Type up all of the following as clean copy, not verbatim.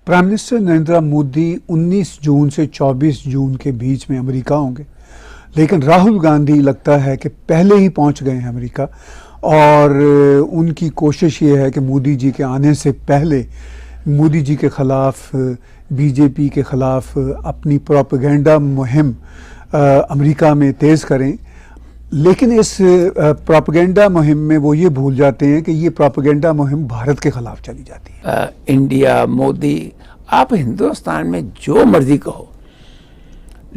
Prime minister Narendra Modi 19 जून से 24 जून के बीच में अमेरिका होंगे, लेकिन राहुल गांधी लगता है कि पहले ही पहुंच गए हैं अमेरिका और उनकी कोशिश ये है कि मोदी जी के आने से पहले मोदी जी के ख़िलाफ़, बीजेपी के ख़िलाफ़ अपनी प्रोपेगेंडा मुहिम अमेरिका में तेज़ करें। लेकिन इस प्रोपेगेंडा मुहिम में वो ये भूल जाते हैं कि ये प्रोपेगेंडा मुहिम भारत के ख़िलाफ़ चली जाती है। इंडिया, मोदी, आप हिंदुस्तान में जो मर्जी कहो,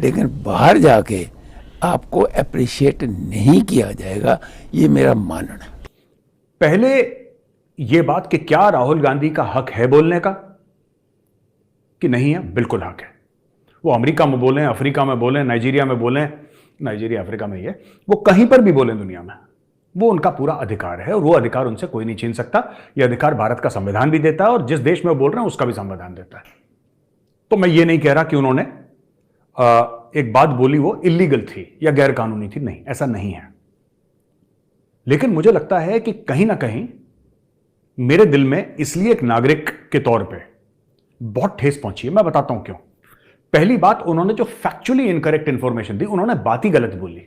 लेकिन बाहर जाके आपको अप्रिशिएट नहीं किया जाएगा, ये मेरा मानना है। पहले ये बात कि क्या राहुल गांधी का हक है बोलने का कि नहीं है, बिल्कुल हक है। वो अमेरिका में बोलें, अफ्रीका में बोलें, नाइजीरिया में बोलें, नाइजीरिया अफ्रीका में ही है, वो कहीं पर भी बोलें दुनिया में, वो उनका पूरा अधिकार है और वो अधिकार उनसे कोई नहीं छीन सकता। ये अधिकार भारत का संविधान भी देता है और जिस देश में वो बोल रहे हैं उसका भी संविधान देता है। तो मैं ये नहीं कह रहा कि उन्होंने एक बात बोली वो इलीगल थी या गैर कानूनी थी, नहीं, ऐसा नहीं है। लेकिन मुझे लगता है कि कहीं ना कहीं मेरे दिल में इसलिए एक नागरिक के तौर पे बहुत ठेस पहुंची है। मैं बताता हूं क्यों। पहली बात, उन्होंने जो फैक्चुअली इनकरेक्ट इंफॉर्मेशन दी, उन्होंने बात ही गलत बोली।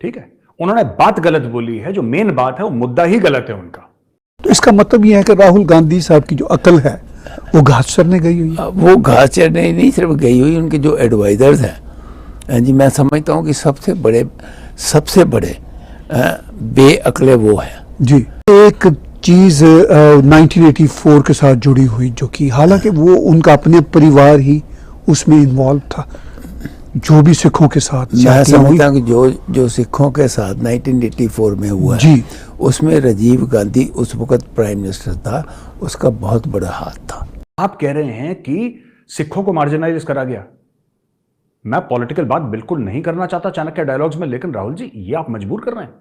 ठीक है, उन्होंने बात गलत बोली है, जो मेन बात है वो मुद्दा ही गलत है उनका। तो इसका मतलब यह है कि राहुल गांधी साहब की जो अकल है वो घास चरने गई हुई है। वो घास चरने ही नहीं सिर्फ गई हुई, उनके जो एडवाइजर्स हैं जी, मैं समझता हूँ कि सबसे बड़े बेअकले वो हैं जी। एक चीज़ 1984 के साथ जुड़ी हुई, जो कि हालांकि वो उनका अपने परिवार ही उसमें इन्वॉल्व था, जो भी सिखों के साथ मैं समझता हूँ कि जो सिखों के साथ 1984 में हुआ जी, उसमें राजीव गांधी उस वक्त प्राइम मिनिस्टर था, उसका बहुत बड़ा हाथ था। आप कह रहे हैं कि सिखों को मार्जिनाइज करा गया। मैं पॉलिटिकल बात बिल्कुल नहीं करना चाहता चाणक्य डायलॉग्स में, लेकिन राहुल जी ये आप मजबूर कर रहे हैं,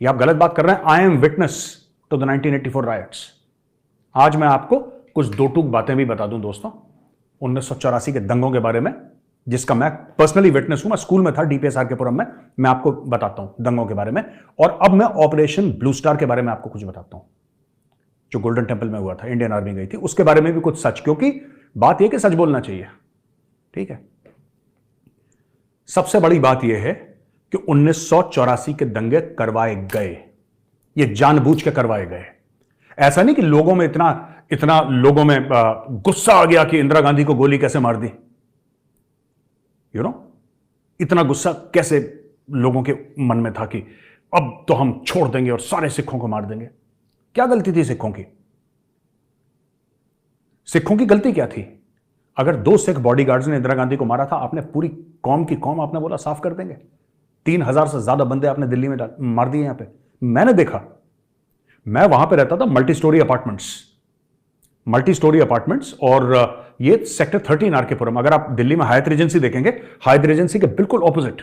ये आप गलत बात कर रहे हैं। I am witness to the 1984 riots. आज मैं आपको कुछ दो टूक बातें भी बता दूं दोस्तों, 1984 के दंगों के बारे में, जिसका मैं पर्सनली विटनेस हूं। मैं स्कूल में था, डीपीएसआर के पुरम में। मैं आपको बताता हूं दंगों के बारे में, और अब मैं ऑपरेशन ब्लू स्टार के बारे में आपको कुछ बताता हूं, जो गोल्डन टेंपल में हुआ था, इंडियन आर्मी गई थी, उसके बारे में भी कुछ सच, क्योंकि बात यह कि सच बोलना चाहिए। ठीक है, सबसे बड़ी बात यह है कि 1984 के दंगे करवाए गए, ये जानबूझ के करवाए गए। ऐसा नहीं कि लोगों में इतना लोगों में गुस्सा आ गया कि इंदिरा गांधी को गोली कैसे मार दी। इतना गुस्सा कैसे लोगों के मन में था कि अब तो हम छोड़ देंगे और सारे सिखों को मार देंगे। क्या गलती थी सिखों की? सिखों की गलती क्या थी? अगर 2 सिख बॉडीगार्ड्स ने इंदिरा गांधी को मारा था, आपने पूरी कौम की कौम आपने बोला साफ कर देंगे। 3000 से ज्यादा बंदे आपने दिल्ली में मार दिए। यहां पे मैंने देखा, मैं वहां पे रहता था, मल्टी स्टोरी अपार्टमेंट्स, और ये सेक्टर 13 आर के पुरम। अगर आप दिल्ली में हायत रीजेंसी देखेंगे, हायत रीजेंसी के बिल्कुल ऑपोजिट,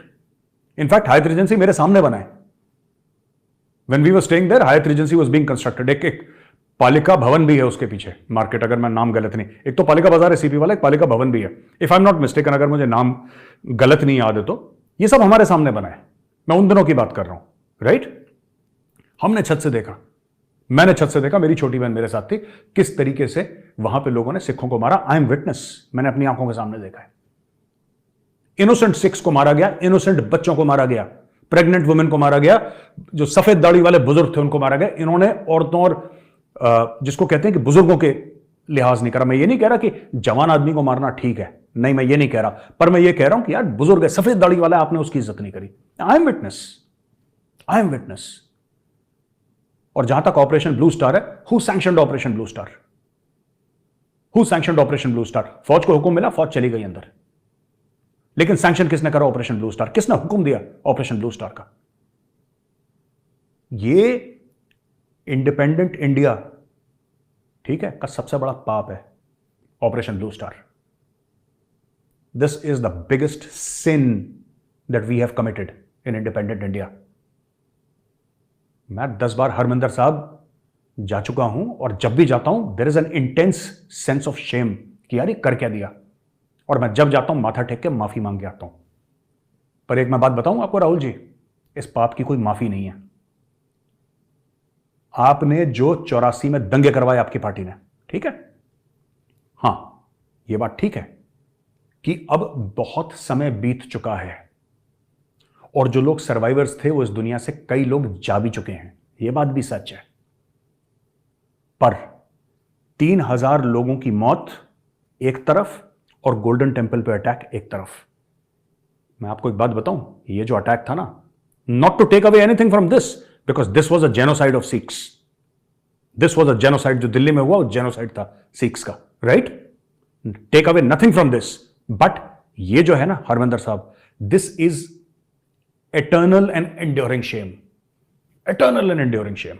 इनफैक्ट हायत रीजेंसी मेरे सामने बना है। When we were staying there, Hyatt Regency was being constructed. एक पालिका भवन भी है उसके पीछे, मार्केट, अगर मैं नाम गलत नहीं, एक तो पालिका बाजार है सीपी वाला, एक पालिका भवन भी है, if I am not mistaken, अगर मुझे नाम गलत नहीं याद है तो। ये सब हमारे सामने बना है, मैं उन दिनों की बात कर रहा हूं, राइट। हमने छत से देखा, मैंने छत से देखा, मेरी छोटी बहन मेरे साथ थी, किस तरीके से वहां पे लोगों ने सिखों को मारा। आई एम विटनेस, मैंने अपनी आंखों के सामने देखा है। इनोसेंट सिख्स को मारा गया, इनोसेंट बच्चों को मारा गया, प्रेग्नेंट वुमेन को मारा गया, जो सफेद दाढ़ी वाले बुजुर्ग थे उनको मारा गया। इन्होंने औरतों और जिसको कहते हैं कि बुजुर्गों के लिहाज नहीं करा। मैं ये नहीं कह रहा कि जवान आदमी को मारना ठीक है, नहीं, मैं ये नहीं कह रहा, पर मैं ये कह रहा हूं कि यार बुजुर्ग है, सफेद दाढ़ी वाला, आपने उसकी इज्जत नहीं करी। आई एम विटनेस। और जहां तक ऑपरेशन ब्लू स्टार है, who sanctioned operation Blue star? फौज को हुक्म मिला, फौज चली गई अंदर, लेकिन सैंक्शन किसने करा ऑपरेशन ब्लू स्टार? किसने हुक्म दिया ऑपरेशन ब्लू स्टार का? ये इंडिपेंडेंट इंडिया, ठीक है, का सबसे बड़ा पाप है Operation Blue Star. This is the biggest sin that we have committed in independent India. मैं 10 बार हरमिंदर साहब जा चुका हूं, और जब भी जाता हूं there is an intense sense of shame कि यार ये कर क्या दिया, और मैं जब जाता हूं माथा टेक के माफी मांग के आता हूं। पर एक मैं बात बताऊं आपको राहुल जी, इस पाप की कोई माफी नहीं है। आपने जो 84 में दंगे करवाए आपकी पार्टी ने, ठीक है, हां, यह बात ठीक है कि अब बहुत समय बीत चुका है और जो लोग सर्वाइवर्स थे वो इस दुनिया से कई लोग जा भी चुके हैं, यह बात भी सच है। पर 3000 लोगों की मौत एक तरफ और गोल्डन टेंपल पे अटैक एक तरफ। मैं आपको एक बात बताऊं, ये जो अटैक था ना, not to take away anything from this, because this was a genocide of Sikhs. This was a genocide, जो दिल्ली में हुआ वो जेनोसाइड था सिख्स का, right? Take away nothing from this, but ये जो है ना Harvinder sahab, this is eternal and enduring shame, eternal and enduring Shem.